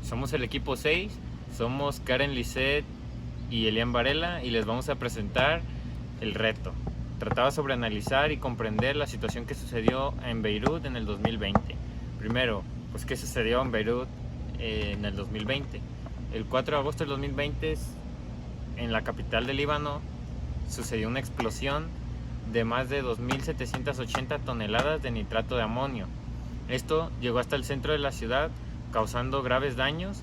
Somos el equipo 6, somos Karen Lisset y Elian Varela y les vamos a presentar el reto. Trataba sobre analizar y comprender la situación que sucedió en Beirut en el 2020. Primero, pues qué sucedió en Beirut en el 2020. El 4 de agosto del 2020 en la capital del Líbano sucedió una explosión de más de 2.780 toneladas de nitrato de amonio. Esto llegó hasta el centro de la ciudad, causando graves daños,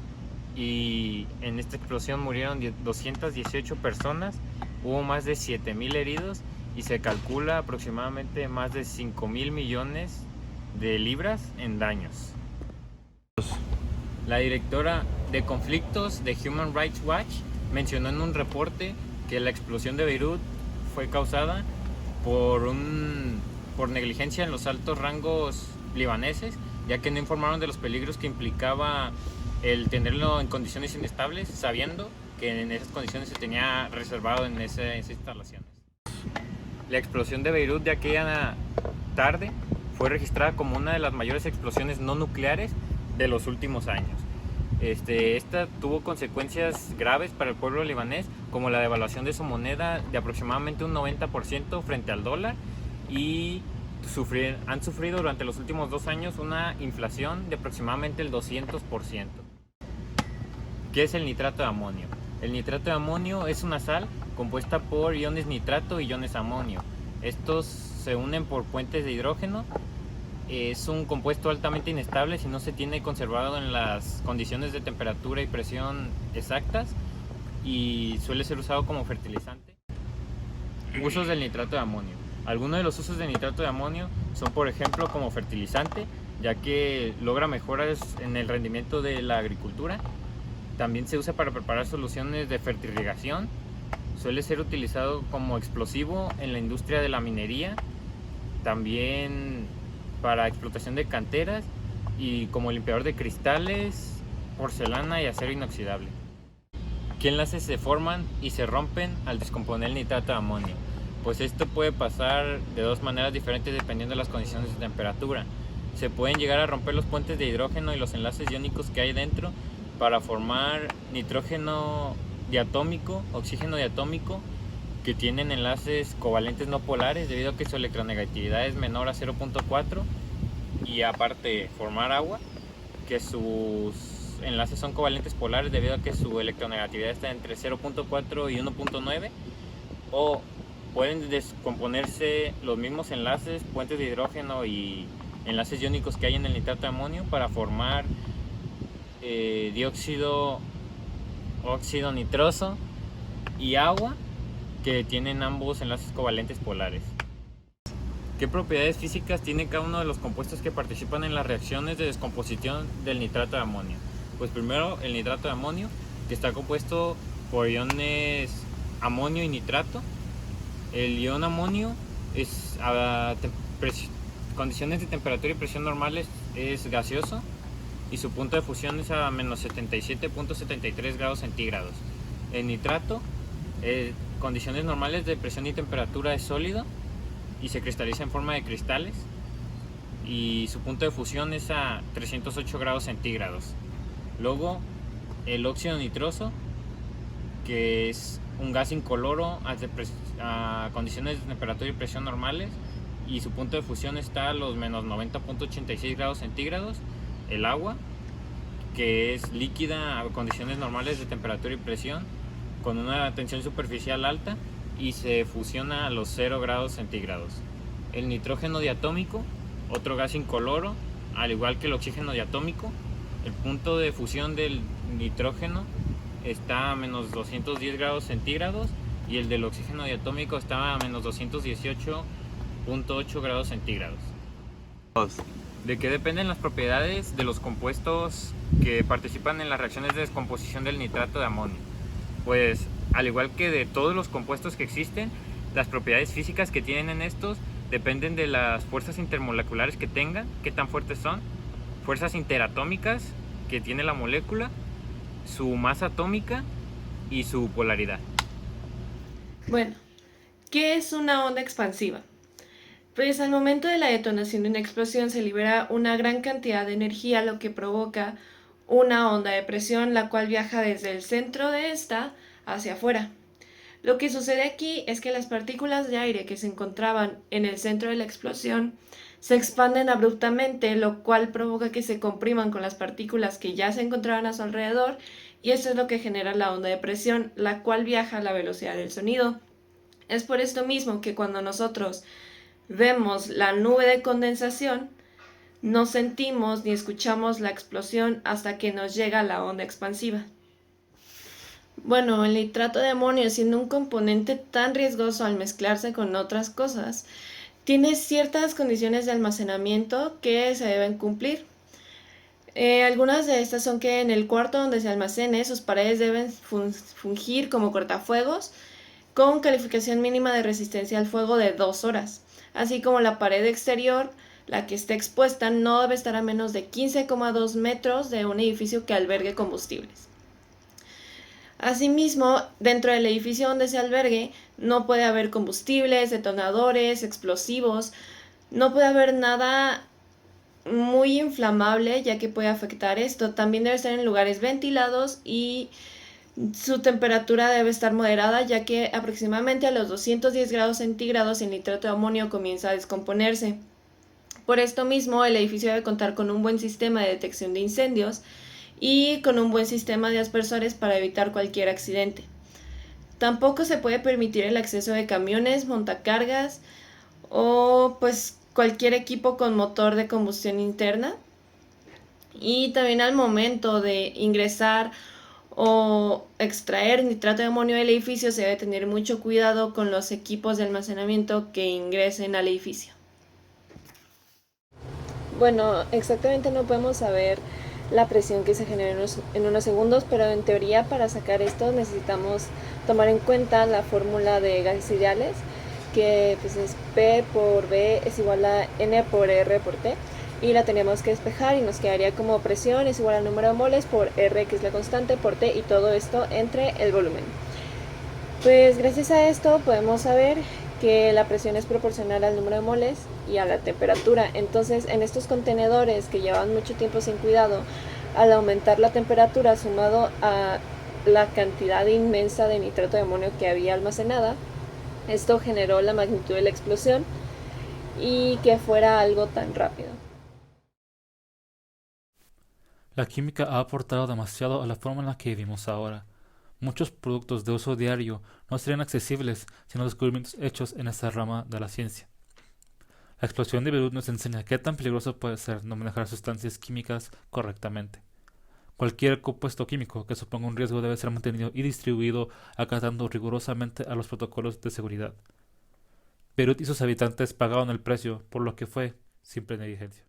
y en esta explosión murieron 218 personas, hubo más de 7.000 heridos y se calcula aproximadamente más de 5.000 millones de libras en daños. La directora de conflictos de Human Rights Watch mencionó en un reporte que la explosión de Beirut fue causada por negligencia en los altos rangos libaneses, ya que no informaron de los peligros que implicaba el tenerlo en condiciones inestables, sabiendo que en esas condiciones se tenía reservado en esas instalaciones. La explosión de Beirut de aquella tarde fue registrada como una de las mayores explosiones no nucleares de los últimos años. Esta tuvo consecuencias graves para el pueblo libanés, como la devaluación de su moneda de aproximadamente un 90% frente al dólar, y han sufrido durante los últimos 2 años una inflación de aproximadamente el 200%. ¿Qué es el nitrato de amonio? El nitrato de amonio es una sal compuesta por iones nitrato y iones amonio. Estos se unen por puentes de hidrógeno. Es un compuesto altamente inestable si no se tiene conservado en las condiciones de temperatura y presión exactas, y suele ser usado como fertilizante. Usos del nitrato de amonio. Algunos de los usos del nitrato de amonio son, por ejemplo, como fertilizante, ya que logra mejoras en el rendimiento de la agricultura. También se usa para preparar soluciones de fertirrigación. Suele ser utilizado como explosivo en la industria de la minería, también para explotación de canteras, y como limpiador de cristales, porcelana y acero inoxidable. ¿Qué enlaces se forman y se rompen al descomponer el nitrato de amonio? Pues esto puede pasar de 2 maneras diferentes dependiendo de las condiciones de temperatura. Se pueden llegar a romper los puentes de hidrógeno y los enlaces iónicos que hay dentro para formar nitrógeno diatómico, oxígeno diatómico, que tienen enlaces covalentes no polares debido a que su electronegatividad es menor a 0.4, y aparte formar agua, que sus enlaces son covalentes polares debido a que su electronegatividad está entre 0.4 y 1.9, o pueden descomponerse los mismos enlaces, puentes de hidrógeno y enlaces iónicos que hay en el nitrato de amonio para formar óxido nitroso y agua, que tienen ambos enlaces covalentes polares. ¿Qué propiedades físicas tiene cada uno de los compuestos que participan en las reacciones de descomposición del nitrato de amonio? Pues primero, el nitrato de amonio, que está compuesto por iones amonio y nitrato. El ion amonio es condiciones de temperatura y presión normales es gaseoso, y su punto de fusión es a menos 77.73 grados centígrados. El nitrato, condiciones normales de presión y temperatura, es sólido y se cristaliza en forma de cristales, y su punto de fusión es a 308 grados centígrados. Luego, el óxido nitroso, que es un gas incoloro a condiciones de temperatura y presión normales, y su punto de fusión está a los menos 90.86 grados centígrados. El agua, que es líquida a condiciones normales de temperatura y presión con una tensión superficial alta, y se fusiona a los 0 grados centígrados. El nitrógeno diatómico, otro gas incoloro, al igual que el oxígeno diatómico. El punto de fusión del nitrógeno está a menos 210 grados centígrados, y el del oxígeno diatómico está a menos 218.8 grados centígrados. ¿De qué dependen las propiedades de los compuestos que participan en las reacciones de descomposición del nitrato de amonio? Pues, al igual que de todos los compuestos que existen, las propiedades físicas que tienen en estos dependen de las fuerzas intermoleculares que tengan, qué tan fuertes son, fuerzas interatómicas que tiene la molécula, su masa atómica y su polaridad. Bueno, ¿qué es una onda expansiva? Pues al momento de la detonación de una explosión se libera una gran cantidad de energía, lo que provoca una onda de presión, la cual viaja desde el centro de esta hacia afuera. Lo que sucede aquí es que las partículas de aire que se encontraban en el centro de la explosión se expanden abruptamente, lo cual provoca que se compriman con las partículas que ya se encontraban a su alrededor, y esto es lo que genera la onda de presión, la cual viaja a la velocidad del sonido. Es por esto mismo que cuando nosotros vemos la nube de condensación, no sentimos ni escuchamos la explosión hasta que nos llega la onda expansiva. Bueno, el nitrato de amonio, siendo un componente tan riesgoso al mezclarse con otras cosas, tiene ciertas condiciones de almacenamiento que se deben cumplir. Algunas de estas son que en el cuarto donde se almacene, sus paredes deben fungir como cortafuegos con calificación mínima de resistencia al fuego de 2 horas, así como la pared exterior, la que esté expuesta, no debe estar a menos de 15,2 metros de un edificio que albergue combustibles. Asimismo, dentro del edificio donde se albergue no puede haber combustibles, detonadores, explosivos, no puede haber nada muy inflamable ya que puede afectar esto. También debe estar en lugares ventilados y su temperatura debe estar moderada ya que aproximadamente a los 210 grados centígrados el nitrato de amonio comienza a descomponerse. Por esto mismo, el edificio debe contar con un buen sistema de detección de incendios y con un buen sistema de aspersores para evitar cualquier accidente. Tampoco se puede permitir el acceso de camiones, montacargas o pues cualquier equipo con motor de combustión interna. Y también al momento de ingresar o extraer nitrato de amonio del edificio se debe tener mucho cuidado con los equipos de almacenamiento que ingresen al edificio. Bueno, exactamente no podemos saber la presión que se genera en unos segundos, pero en teoría para sacar esto necesitamos tomar en cuenta la fórmula de gases ideales, que pues es P por B es igual a N por R por T, y la tenemos que despejar y nos quedaría como presión es igual al número de moles por R, que es la constante, por T, y todo esto entre el volumen. Pues gracias a esto podemos saber que la presión es proporcional al número de moles y a la temperatura. Entonces, en estos contenedores que llevan mucho tiempo sin cuidado, al aumentar la temperatura sumado a la cantidad inmensa de nitrato de amonio que había almacenada, esto generó la magnitud de la explosión y que fuera algo tan rápido. La química ha aportado demasiado a la forma en la que vivimos ahora. Muchos productos de uso diario no serían accesibles sin los descubrimientos hechos en esta rama de la ciencia. La explosión de Beirut nos enseña qué tan peligroso puede ser no manejar sustancias químicas correctamente. Cualquier compuesto químico que suponga un riesgo debe ser mantenido y distribuido acatando rigurosamente a los protocolos de seguridad. Beirut y sus habitantes pagaron el precio por lo que fue simple negligencia.